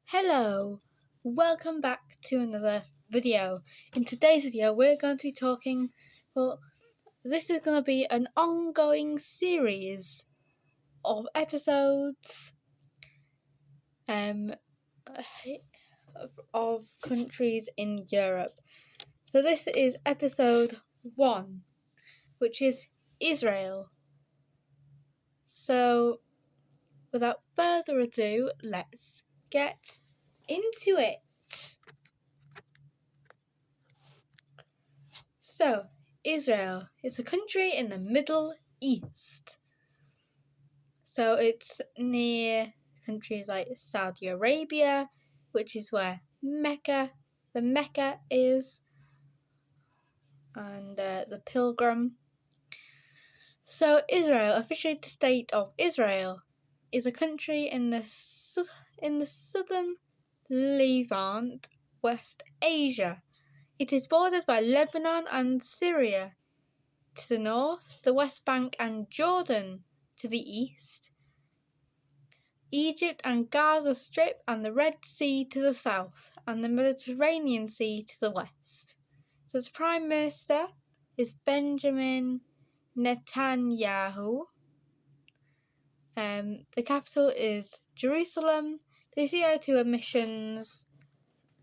Hello, welcome back to another video. In today's video we're going to be talking, this is going to be an ongoing series of episodes of countries in Europe. So this is episode 1, which is Israel. So without further ado, let's get into it. So, Israel is a country in the Middle East. So it's near countries like Saudi Arabia, which is where the Mecca is, and the pilgrim. So Israel, officially the state of Israel, is a country in the southern Levant, West Asia. It is bordered by Lebanon and Syria to the north, the West Bank and Jordan to the east, Egypt and Gaza Strip and the Red Sea to the south, and the Mediterranean Sea to the west. So its Prime Minister is Benjamin Netanyahu. The capital is Jerusalem. The CO2 emissions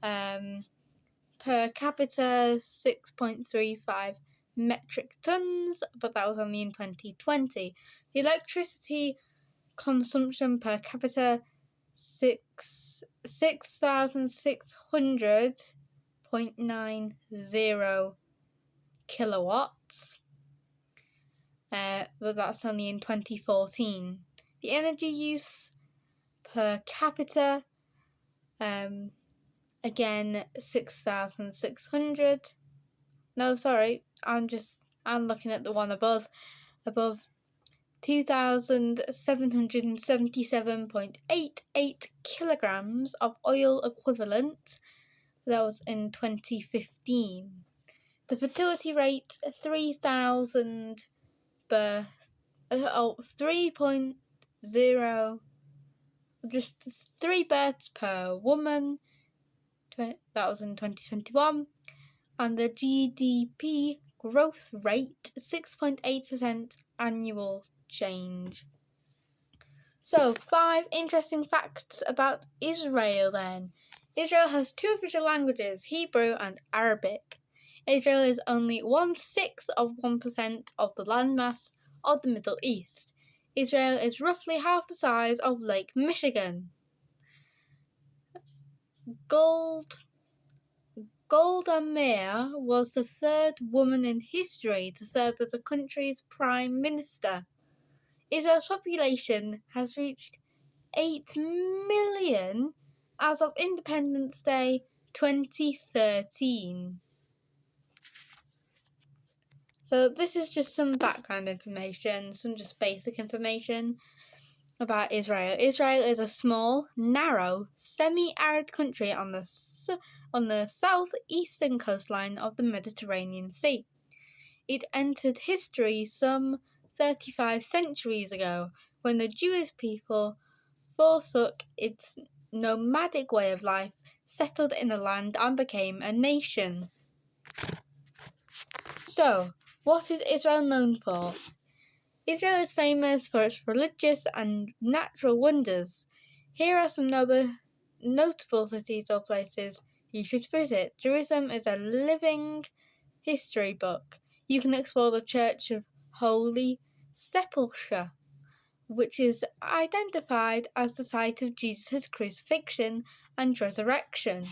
per capita 6.35 metric tons, but that was only in 2020. The electricity consumption per capita 6,600.90 kilowatts, but that's only in 2014. The energy use per capita, again 6,600. No, sorry, I'm looking at the one above 2,777.88 kilograms of oil equivalent. That was in 2015. The fertility rate 3,000 births. 3.0, just 3 births per woman. That was in 2021. And the GDP growth rate 6.8% annual change. So 5 interesting facts about Israel then. Israel has 2 official languages, Hebrew and Arabic. Israel is only 1/6 of 1% of the landmass of the Middle East. Israel is roughly half the size of Lake Michigan. Golda Meir was the 3rd woman in history to serve as the country's prime minister. Israel's population has reached 8 million as of Independence Day 2013. So this is just some background information, some just basic information about Israel. Israel is a small, narrow, semi-arid country on the southeastern coastline of the Mediterranean Sea. It entered history some 35 centuries ago, when the Jewish people forsook its nomadic way of life, settled in the land, and became a nation. So, what is Israel known for? Israel is famous for its religious and natural wonders. Here are some notable cities or places you should visit. Jerusalem is a living history book. You can explore the Church of Holy Sepulchre, which is identified as the site of Jesus' crucifixion and resurrection.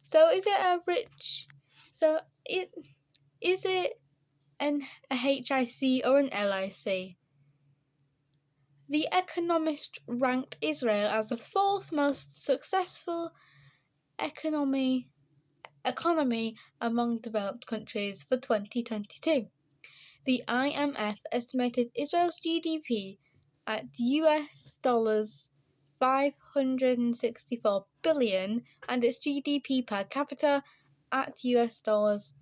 So is it a HIC or an LIC? The Economist ranked Israel as the 4th most successful economy among developed countries for 2022. The IMF estimated Israel's GDP at US dollars 564 billion and its GDP per capita at US dollars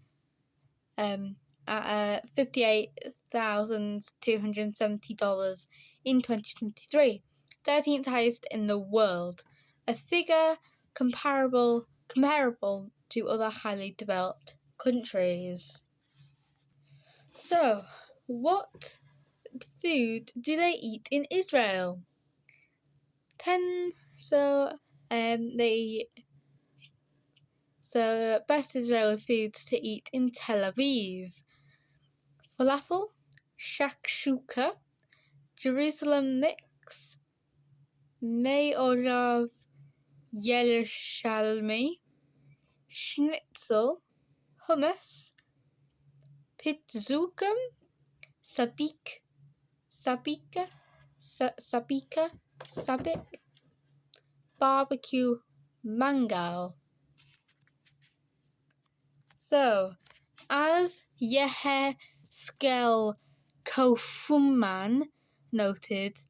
$58,270 in 2023. 13th highest in the world, a figure comparable to other highly developed countries. So, what food do they eat in Israel? Best Israeli foods to eat in Tel Aviv: falafel, shakshuka, Jerusalem mix, me'orav Yerushalmi, schnitzel, hummus, pitzukim, sabik, barbecue mangal. So, as Yehezkel Kofman noted,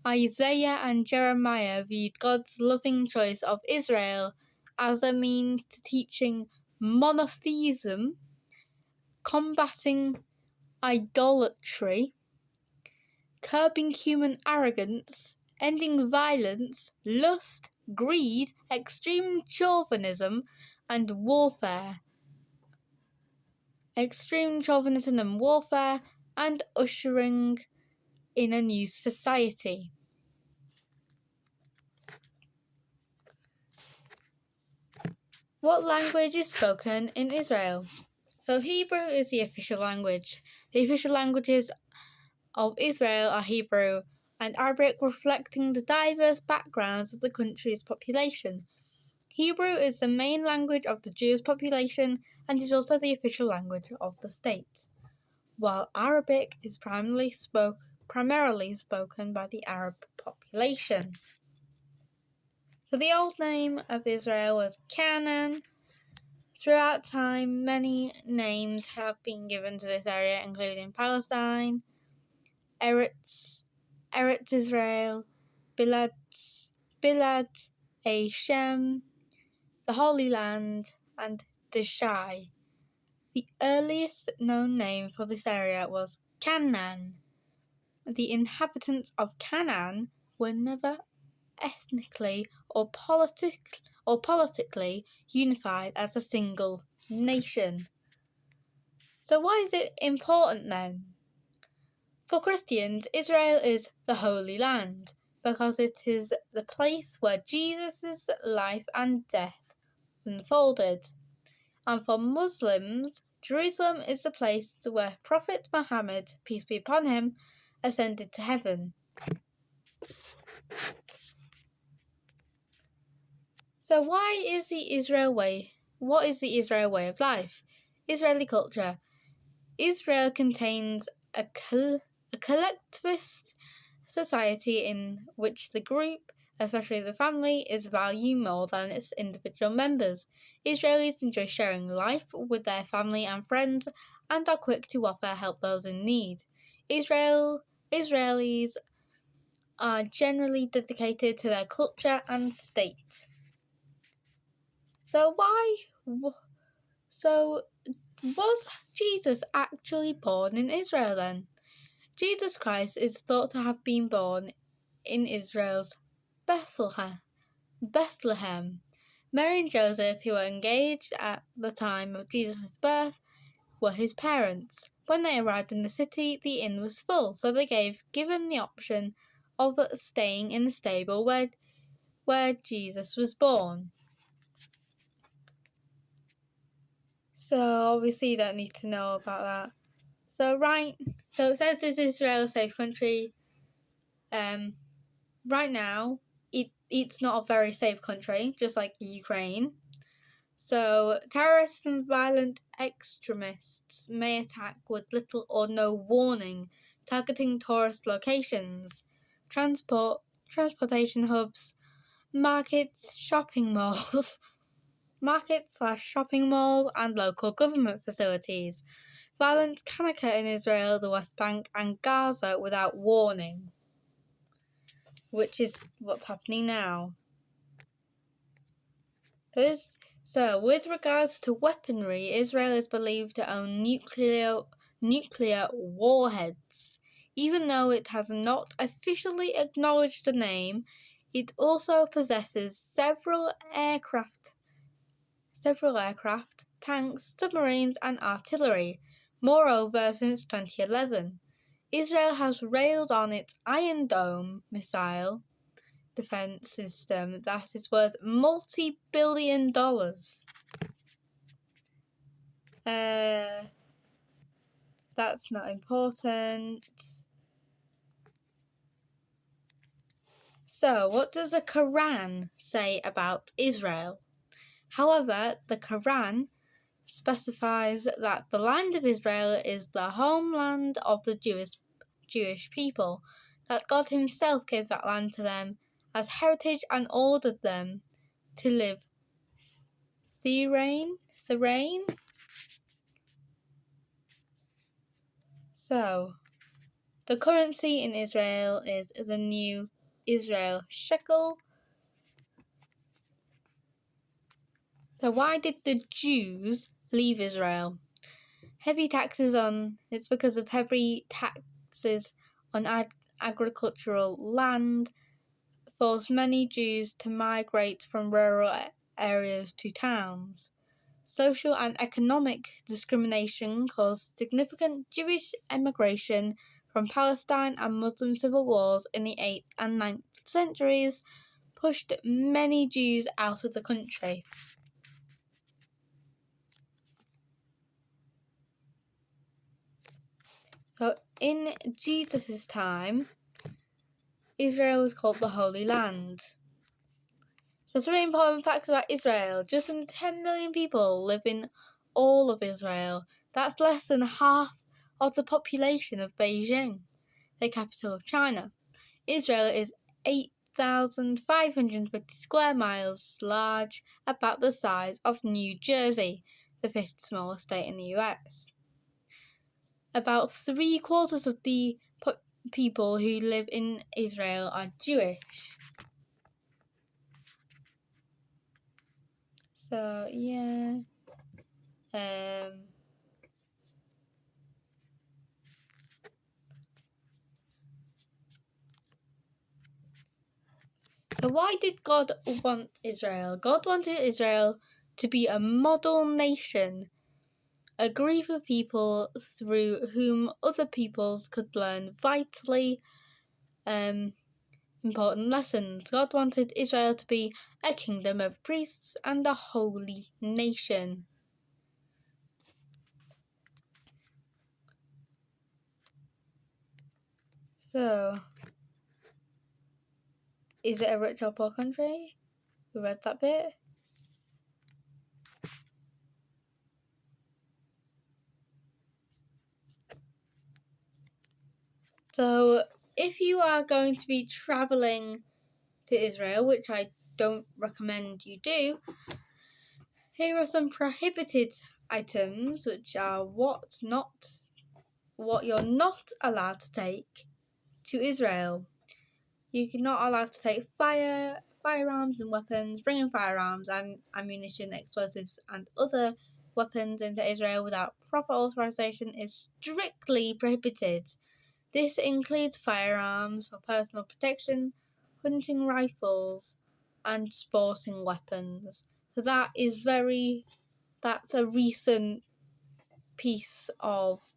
Isaiah and Jeremiah viewed God's loving choice of Israel as a means to teaching monotheism, combating idolatry, curbing human arrogance, ending violence, lust, greed, extreme chauvinism, and warfare, and ushering in a new society. What language is spoken in Israel? So Hebrew is the official language. The official languages of Israel are Hebrew and Arabic, reflecting the diverse backgrounds of the country's population. Hebrew is the main language of the Jewish population and is also the official language of the state, while Arabic is primarily spoken by the Arab population. So the old name of Israel was Canaan. Throughout time, many names have been given to this area, including Palestine, Eretz Israel, Bilad Hashem, the Holy Land, and Deshai. The earliest known name for this area was Canaan. The inhabitants of Canaan were never ethnically or politically unified as a single nation. So why is it important then? For Christians, Israel is the Holy Land because it is the place where Jesus' life and death unfolded. And for Muslims, Jerusalem is the place where Prophet Muhammad, peace be upon him, ascended to heaven. So what is the Israel way of life? Israeli culture. Israel contains a collectivist society in which the group, especially the family, is valued more than its individual members. Israelis enjoy sharing life with their family and friends and are quick to offer help those in need. Israelis are generally dedicated to their culture and state. So was Jesus actually born in Israel then? Jesus Christ is thought to have been born in Israel's Bethlehem. Mary and Joseph, who were engaged at the time of Jesus' birth, were his parents. When they arrived in the city, the inn was full, so they given the option of staying in the stable where Jesus was born. So obviously you don't need to know about that. So it says, is Israel a safe country? Right now, it's not a very safe country, just like Ukraine. So terrorists and violent extremists may attack with little or no warning, targeting tourist locations, transportation hubs, shopping malls, markets/shopping malls, and local government facilities. Violence can occur in Israel, the West Bank, and Gaza without warning, which is what's happening now. So, with regards to weaponry, Israel is believed to own nuclear warheads. Even though it has not officially acknowledged the name, it also possesses several aircraft, tanks, submarines, and artillery. Moreover, since 2011, Israel has railed on its Iron Dome missile defense system that is worth multi-billion dollars. That's not important. So, what does the Quran say about Israel? However, the Quran specifies that the land of Israel is the homeland of the Jewish people, that God himself gave that land to them as heritage and ordered them to live therein. So, the currency in Israel is the new Israel shekel. So why did the Jews leave Israel? It's because of heavy taxes on agricultural land forced many Jews to migrate from rural areas to towns. Social and economic discrimination caused significant Jewish emigration from Palestine, and Muslim civil wars in the 8th and 9th centuries pushed many Jews out of the country. So in Jesus' time, Israel was called the Holy Land. So 3 important facts about Israel. Just under 10 million people live in all of Israel. That's less than half of the population of Beijing, the capital of China. Israel is 8,550 square miles large, about the size of New Jersey, the 5th smallest state in the US. About 3/4 of the people who live in Israel are Jewish. So, yeah. So why did God want Israel? God wanted Israel to be a model nation, a group of people through whom other peoples could learn vitally important lessons. God wanted Israel to be a kingdom of priests and a holy nation. So, is it a rich or poor country? We read that bit. So, if you are going to be travelling to Israel, which I don't recommend you do, here are some prohibited items, which are what you're not allowed to take to Israel. You're not allowed to take firearms and weapons, bringing firearms and ammunition, explosives, and other weapons into Israel without proper authorization is strictly prohibited. This includes firearms for personal protection, hunting rifles, and sporting weapons. So that's a recent piece of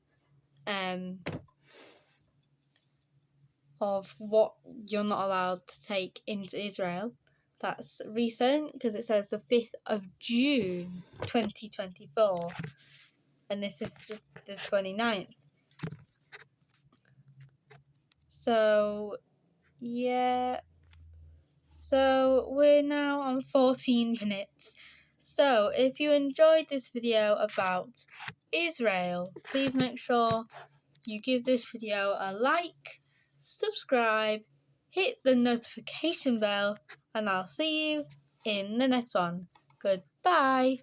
what you're not allowed to take into Israel. That's recent because it says the 5th of June 2024, and this is the 29th. So, yeah. So, we're now on 14 minutes. So, if you enjoyed this video about Israel, please make sure you give this video a like, subscribe, hit the notification bell, and I'll see you in the next one. Goodbye.